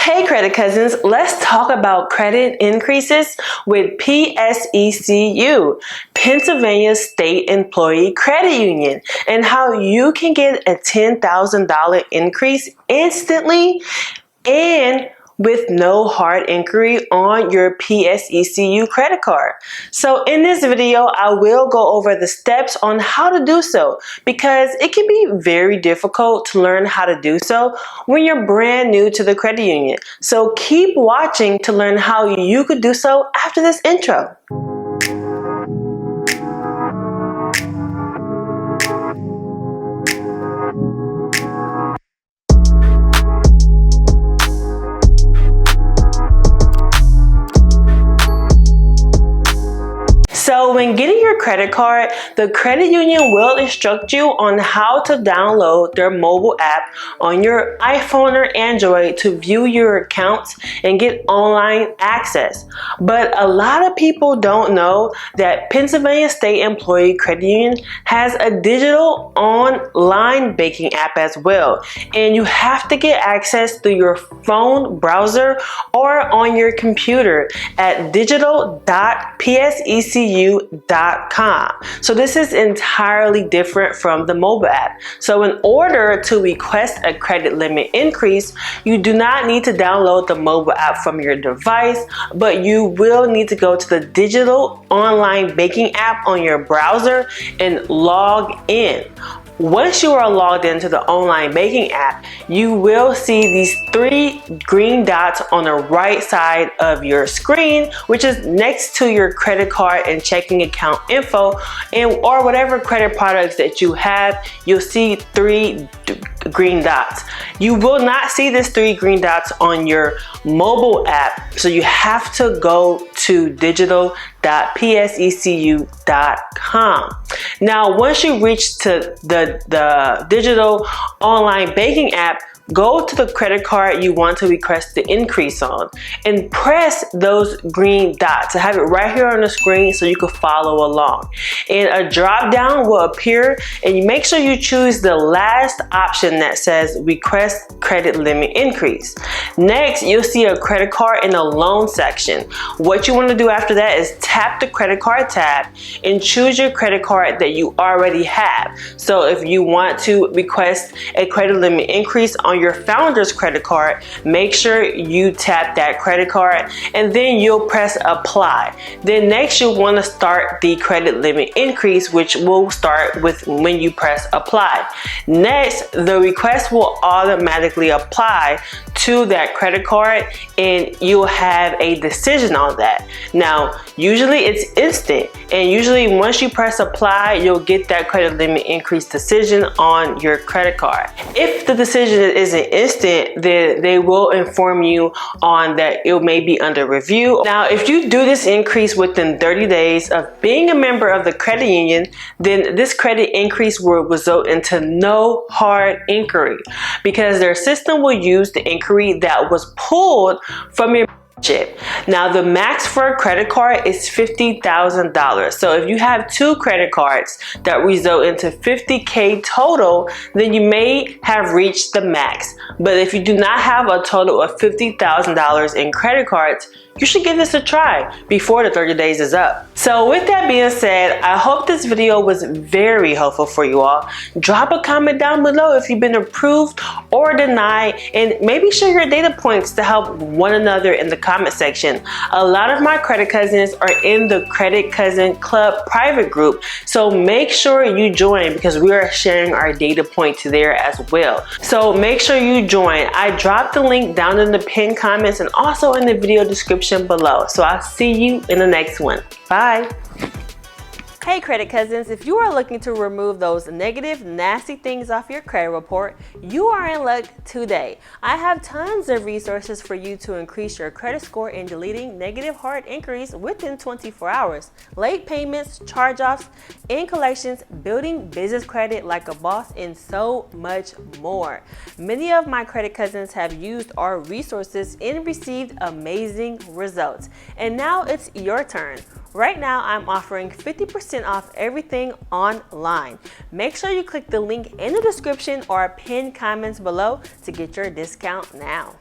Hey credit cousins, let's talk about credit increases with PSECU, Pennsylvania State Employee Credit Union, and how you can get a $10,000 increase instantly and with no hard inquiry on your PSECU credit card. So in this video, I will go over the steps on how to do so because it can be very difficult to learn how to do so when you're brand new to the credit union. So keep watching to learn how you could do so after this intro. So when getting your credit card, the credit union will instruct you on how to download their mobile app on your iPhone or Android to view your accounts and get online access. But a lot of people don't know that Pennsylvania State Employee Credit Union has a digital online banking app as well. And you have to get access through your phone browser or on your computer at digital.psecu.com. So this is entirely different from the mobile app. So in order to request a credit limit increase, you do not need to download the mobile app from your device, but you will need to go to the digital online banking app on your browser and log in. Once you are logged into the online banking app, you will see these three green dots on the right side of your screen, which is next to your credit card and checking account info or whatever credit products that you have. You'll see three green dots. You will not see this three green dots on your mobile app, so you have to go to digital.psecu.com. Now, once you reach to the digital online banking app, go to the credit card you want to request the increase on and press those green dots. I have it right here on the screen so you can follow along. And a drop down will appear and you make sure you choose the last option that says request credit limit increase. Next, you'll see a credit card in the loan section. What you want to do after that is tap the credit card tab and choose your credit card that you already have. So if you want to request a credit limit increase on your founder's credit card, make sure you tap that credit card and then you'll press apply. Then next you'll want to start the credit limit increase, which will start with when you press apply. Next, the request will automatically apply to that credit card and you'll have a decision on that. Now, usually it's instant, and usually once you press apply, you'll get that credit limit increase decision on your credit card. If the decision isn't instant, then they will inform you on that it may be under review. Now, if you do this increase within 30 days of being a member of the credit union, then this credit increase will result into no hard inquiry because their system will use the inquiry that was pulled from your chip. Now, the max for a credit card is $50,000. So if you have two credit cards that result into $50K total, then you may have reached the max. But if you do not have a total of $50,000 in credit cards, you should give this a try before the 30 days is up. So with that being said, I hope this video was very helpful for you all. Drop a comment down below if you've been approved or denied, and maybe share your data points to help one another in the comment section. A lot of my credit cousins are in the Credit Cousin Club private group, so make sure you join because we are sharing our data points there as well. So make sure you join. I dropped the link down in the pinned comments and also in the video description below. So I'll see you in the next one. Bye. Hey credit cousins, if you are looking to remove those negative, nasty things off your credit report, you are in luck today. I have tons of resources for you to increase your credit score in deleting negative hard inquiries within 24 hours, late payments, charge-offs, in collections, building business credit like a boss, and so much more. Many of my credit cousins have used our resources and received amazing results. And now it's your turn. Right now, I'm offering 50% off everything online. Make sure you click the link in the description or pinned comments below to get your discount now.